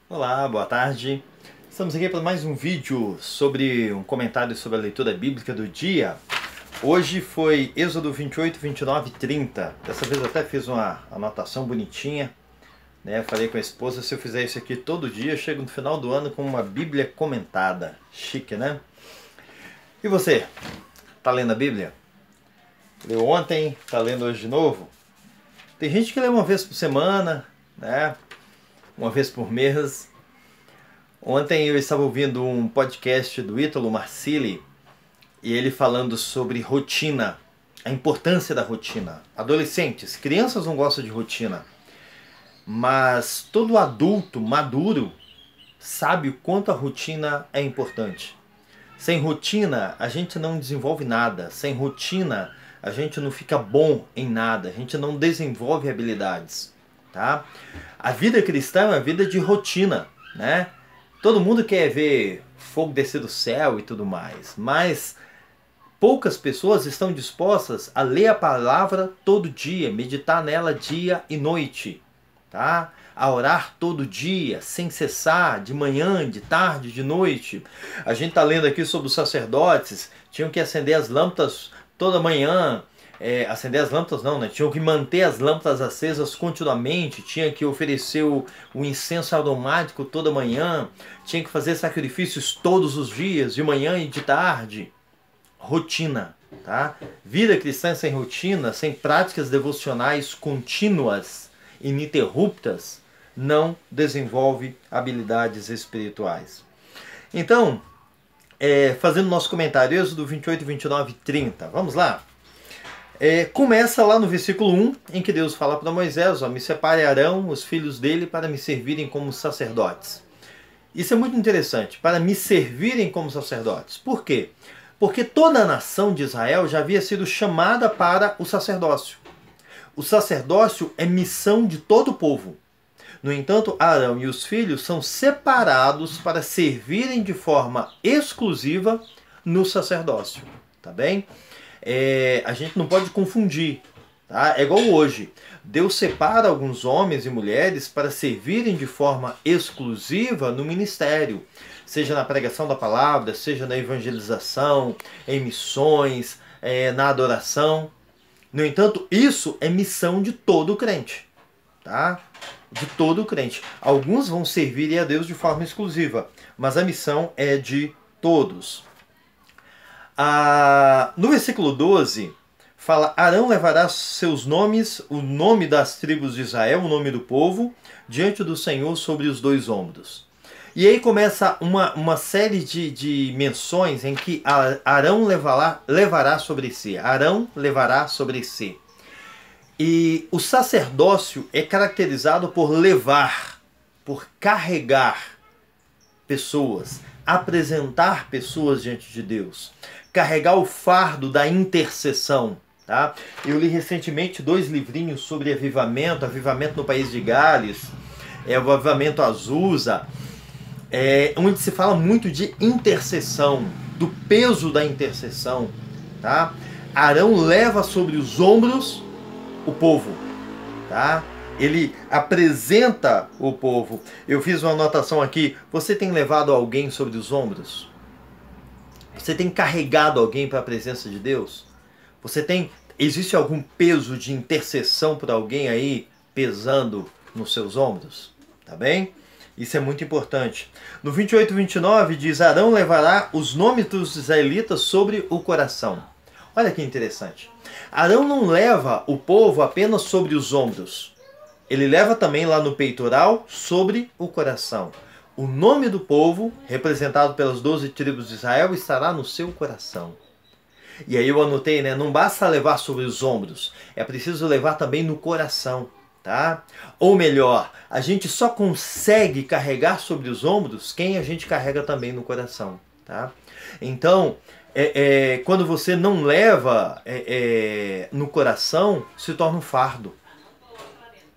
Olá, boa tarde. Estamos aqui para mais um vídeo sobre um comentário sobre a leitura bíblica do dia. Hoje foi Êxodo 28, 29 e 30. Dessa vez eu até fiz uma anotação bonitinha, né? Falei com a esposa, se eu fizer isso aqui todo dia, eu chego no final do ano com uma Bíblia comentada. Chique, né? E você? Tá lendo a Bíblia? Leu ontem? Tá lendo hoje de novo? Tem gente que lê uma vez por semana, né? Uma vez por mês. Ontem eu estava ouvindo um podcast do Ítalo Marcilli e ele falando sobre rotina, a importância da rotina. Adolescentes, crianças não gostam de rotina, mas todo adulto maduro sabe o quanto a rotina é importante. Sem rotina a gente não desenvolve nada, sem rotina a gente não fica bom em nada, a gente não desenvolve habilidades, tá? A vida cristã é uma vida de rotina, né? Todo mundo quer ver fogo descer do céu e tudo mais, mas poucas pessoas estão dispostas a ler a palavra todo dia, meditar nela dia e noite, tá? A orar todo dia, sem cessar, de manhã, de tarde, de noite. A gente está lendo aqui sobre os sacerdotes, tinham que acender as lâmpadas toda manhã. Acender as lâmpadas não, né? Tinham que manter as lâmpadas acesas continuamente, tinha que oferecer o incenso aromático toda manhã, tinha que fazer sacrifícios todos os dias, de manhã e de tarde. Rotina, tá? Vida cristã sem rotina, sem práticas devocionais contínuas, ininterruptas, não desenvolve habilidades espirituais. Então, fazendo nosso comentário, Êxodo 28, 29 e 30, vamos lá? Começa lá no versículo 1, em que Deus fala para Moisés, ó, me separe Arão, os filhos dele, para me servirem como sacerdotes. Isso é muito interessante, para me servirem como sacerdotes. Por quê? Porque toda a nação de Israel já havia sido chamada para o sacerdócio. O sacerdócio é missão de todo o povo. No entanto, Arão e os filhos são separados para servirem de forma exclusiva no sacerdócio. Tá bem? A gente não pode confundir. Tá? É igual hoje. Deus separa alguns homens e mulheres para servirem de forma exclusiva no ministério. Seja na pregação da palavra, seja na evangelização, em missões, na adoração. No entanto, isso é missão de todo crente. Tá? De todo crente. Alguns vão servir a Deus de forma exclusiva, mas a missão é de todos. No versículo 12, fala: Arão levará seus nomes, o nome das tribos de Israel, o nome do povo, diante do Senhor sobre os dois ombros. E aí começa uma série de menções em que Arão levará sobre si. Arão levará sobre si. E o sacerdócio é caracterizado por levar, por carregar pessoas, apresentar pessoas diante de Deus, carregar o fardo da intercessão. Tá? Eu li recentemente 2 livrinhos sobre avivamento no país de Gales, o avivamento Azusa, onde se fala muito de intercessão, do peso da intercessão. Tá? Arão leva sobre os ombros o povo. Tá? Ele apresenta o povo. Eu fiz uma anotação aqui. Você tem levado alguém sobre os ombros? Você tem carregado alguém para a presença de Deus? Existe algum peso de intercessão por alguém aí pesando nos seus ombros? Tá bem? Isso é muito importante. No 28 e 29 diz: Arão levará os nomes dos israelitas sobre o coração. Olha que interessante. Arão não leva o povo apenas sobre os ombros. Ele leva também lá no peitoral, sobre o coração. O nome do povo, representado pelas 12 tribos de Israel, estará no seu coração. E aí eu anotei, né? Não basta levar sobre os ombros, é preciso levar também no coração, tá? Ou melhor, a gente só consegue carregar sobre os ombros quem a gente carrega também no coração, tá? Então, quando você não leva no coração, se torna um fardo.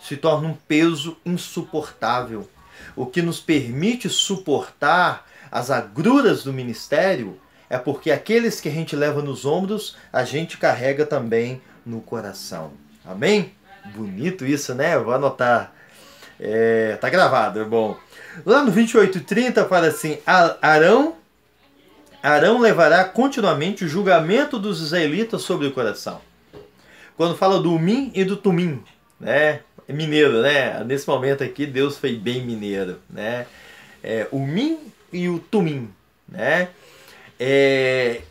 Se torna um peso insuportável. O que nos permite suportar as agruras do ministério é porque aqueles que a gente leva nos ombros, a gente carrega também no coração. Amém? Bonito isso, né? Eu vou anotar. Tá gravado, é bom. Lá no 28:30 fala assim: Arão levará continuamente o julgamento dos israelitas sobre o coração. Quando fala do Umim e do Tumim, né? É mineiro, né? Nesse momento aqui Deus foi bem mineiro, né? O Umim e o Tumim, né?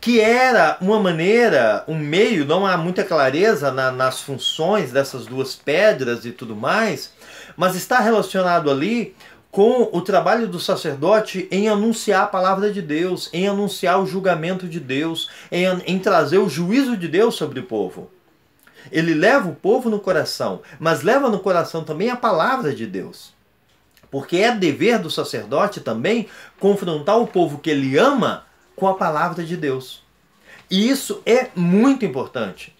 Que era uma maneira, um meio, não há muita clareza nas funções dessas duas pedras e tudo mais, mas está relacionado ali com o trabalho do sacerdote em anunciar a palavra de Deus, em anunciar o julgamento de Deus, em trazer o juízo de Deus sobre o povo. Ele leva o povo no coração, mas leva no coração também a palavra de Deus. Porque é dever do sacerdote também confrontar o povo que ele ama com a palavra de Deus. E isso é muito importante.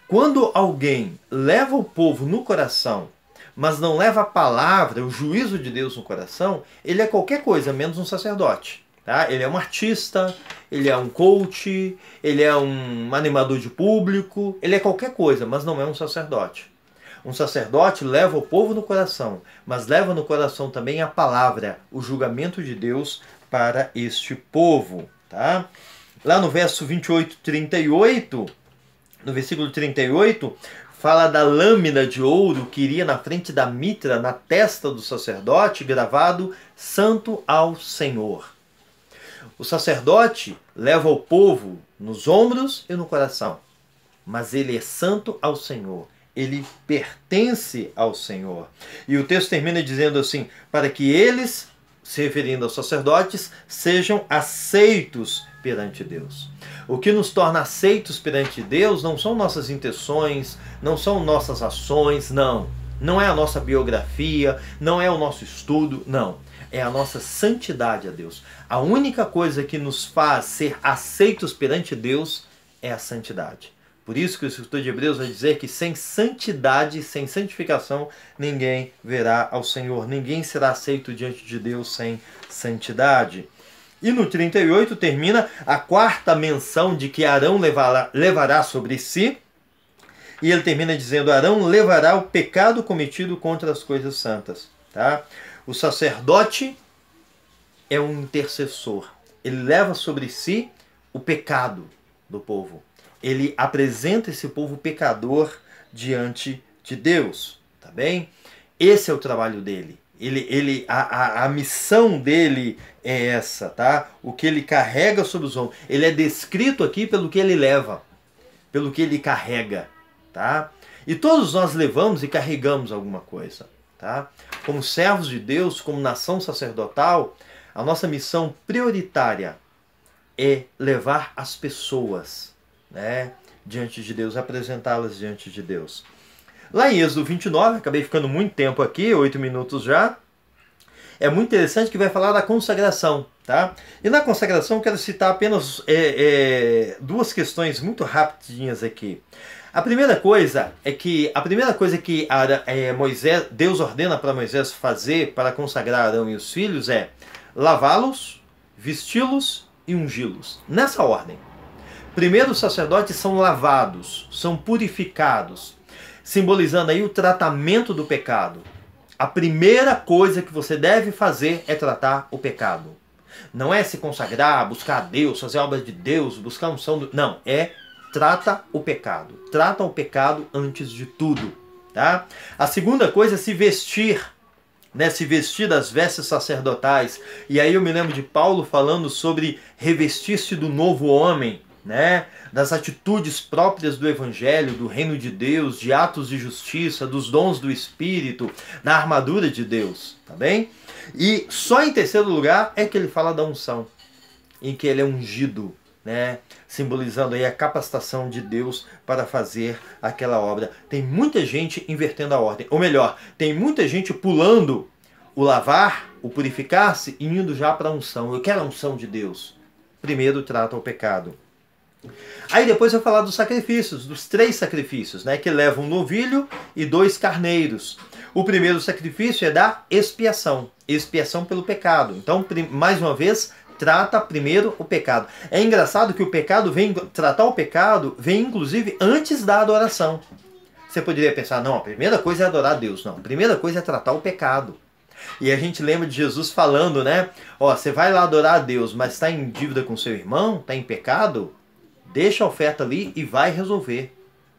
Quando alguém leva o povo no coração, mas não leva a palavra, o juízo de Deus no coração, ele é qualquer coisa menos um sacerdote. Tá? Ele é um artista, ele é um coach, ele é um animador de público, ele é qualquer coisa, mas não é um sacerdote. Um sacerdote leva o povo no coração, mas leva no coração também a palavra, o julgamento de Deus para este povo. Tá? Lá no verso 28:38, no versículo 38, fala da lâmina de ouro que iria na frente da mitra, na testa do sacerdote, gravado Santo ao Senhor. O sacerdote leva o povo nos ombros e no coração, mas ele é santo ao Senhor. Ele pertence ao Senhor. E o texto termina dizendo assim: para que eles, se referindo aos sacerdotes, sejam aceitos perante Deus. O que nos torna aceitos perante Deus não são nossas intenções, não são nossas ações, não. Não é a nossa biografia, não é o nosso estudo, não. É a nossa santidade a Deus. A única coisa que nos faz ser aceitos perante Deus é a santidade. Por isso que o escritor de Hebreus vai dizer que sem santidade, sem santificação, ninguém verá ao Senhor. Ninguém será aceito diante de Deus sem santidade. E no 38 termina a quarta menção de que Arão levará sobre si. E ele termina dizendo: Arão levará o pecado cometido contra as coisas santas. Tá? O sacerdote é um intercessor. Ele leva sobre si o pecado do povo. Ele apresenta esse povo pecador diante de Deus. Tá bem? Esse é o trabalho dele. A missão dele é essa, tá? O que ele carrega sobre os ombros. Ele é descrito aqui pelo que ele leva, pelo que ele carrega, tá? E todos nós levamos e carregamos alguma coisa, tá? Como servos de Deus, como nação sacerdotal, a nossa missão prioritária é levar as pessoas, né, diante de Deus, apresentá-las diante de Deus. Lá em Êxodo 29, acabei ficando muito tempo aqui, 8 minutos já, é muito interessante que vai falar da consagração. Tá? E na consagração eu quero citar apenas duas questões muito rapidinhas aqui. A primeira coisa que Deus ordena para Moisés fazer para consagrar Arão e os filhos é lavá-los, vesti-los e ungí-los. Nessa ordem. Primeiro os sacerdotes são lavados, são purificados, simbolizando aí o tratamento do pecado. A primeira coisa que você deve fazer é tratar o pecado. Não é se consagrar, buscar a Deus, fazer a obra de Deus, buscar a unção do... Não, trata o pecado. Trata o pecado antes de tudo. Tá? A segunda coisa é se vestir. Né? Se vestir das vestes sacerdotais. E aí eu me lembro de Paulo falando sobre revestir-se do novo homem. Né? Das atitudes próprias do Evangelho, do reino de Deus, de atos de justiça, dos dons do Espírito, da armadura de Deus. Tá bem? E só em terceiro lugar é que ele fala da unção, em que ele é ungido, né? Simbolizando aí a capacitação de Deus para fazer aquela obra. Tem muita gente invertendo a ordem, ou melhor, tem muita gente pulando o lavar, o purificar-se e indo já para a unção. Eu quero a unção de Deus. Primeiro trata o pecado. Aí depois eu vou falar dos sacrifícios, dos 3 sacrifícios, né, que levam um novilho e 2 carneiros. O primeiro sacrifício é da expiação, expiação pelo pecado. Então, mais uma vez, trata primeiro o pecado. É engraçado que tratar o pecado vem inclusive antes da adoração. Você poderia pensar, não, a primeira coisa é adorar a Deus. Não, a primeira coisa é tratar o pecado. E a gente lembra de Jesus falando, né? Ó, você vai lá adorar a Deus, mas está em dívida com seu irmão, está em pecado, deixa a oferta ali e vai resolver,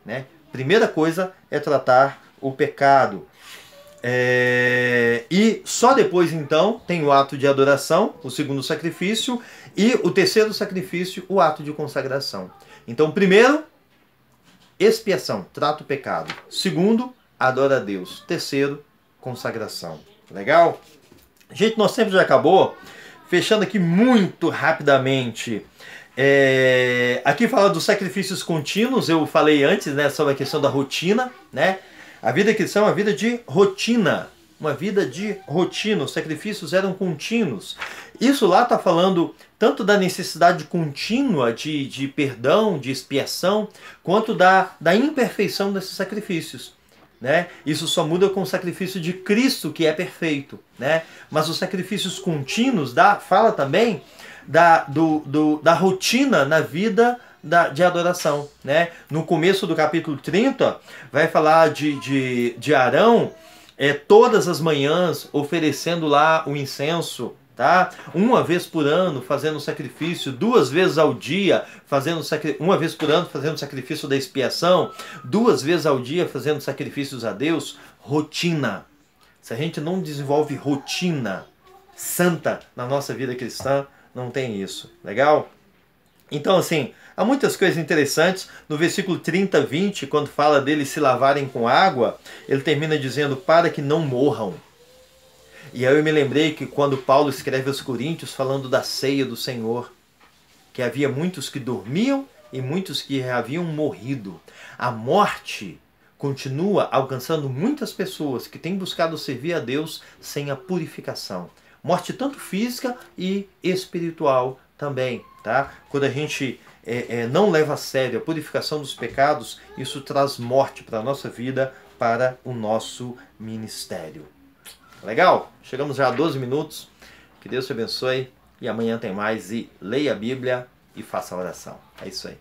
né? Primeira coisa é tratar o pecado. E só depois então tem o ato de adoração, o segundo sacrifício, e o terceiro sacrifício, o ato de consagração. Então, primeiro, expiação, trata o pecado. Segundo, adora a Deus. Terceiro, consagração. Legal? Gente, nosso tempo já acabou. Fechando aqui muito rapidamente. Aqui fala dos sacrifícios contínuos. Eu falei antes, né, sobre a questão da rotina, né? A vida cristã é uma vida de rotina. Uma vida de rotina. Os sacrifícios eram contínuos. Isso lá está falando tanto da necessidade contínua de perdão, de expiação, quanto da imperfeição desses sacrifícios, né? Isso só muda com o sacrifício de Cristo, que é perfeito, né? Mas os sacrifícios contínuos fala também da rotina na vida de adoração, né? No começo do capítulo 30, vai falar de Arão todas as manhãs oferecendo lá o incenso, tá? Uma vez por ano fazendo sacrifício, 2 vezes ao dia uma vez por ano fazendo sacrifício da expiação, 2 vezes ao dia fazendo sacrifícios a Deus. Rotina. Se a gente não desenvolve rotina santa na nossa vida cristã, não tem isso. Legal? Então, assim, há muitas coisas interessantes. No versículo 30, 20, quando fala deles se lavarem com água, ele termina dizendo, para que não morram. E aí eu me lembrei que quando Paulo escreve aos Coríntios, falando da ceia do Senhor, que havia muitos que dormiam e muitos que haviam morrido. A morte continua alcançando muitas pessoas que têm buscado servir a Deus sem a purificação. Morte tanto física e espiritual também, tá? Quando a gente não leva a sério a purificação dos pecados, isso traz morte para a nossa vida, para o nosso ministério. Legal? Chegamos já a 12 minutos. Que Deus te abençoe. E amanhã tem mais. E leia a Bíblia e faça a oração. É isso aí.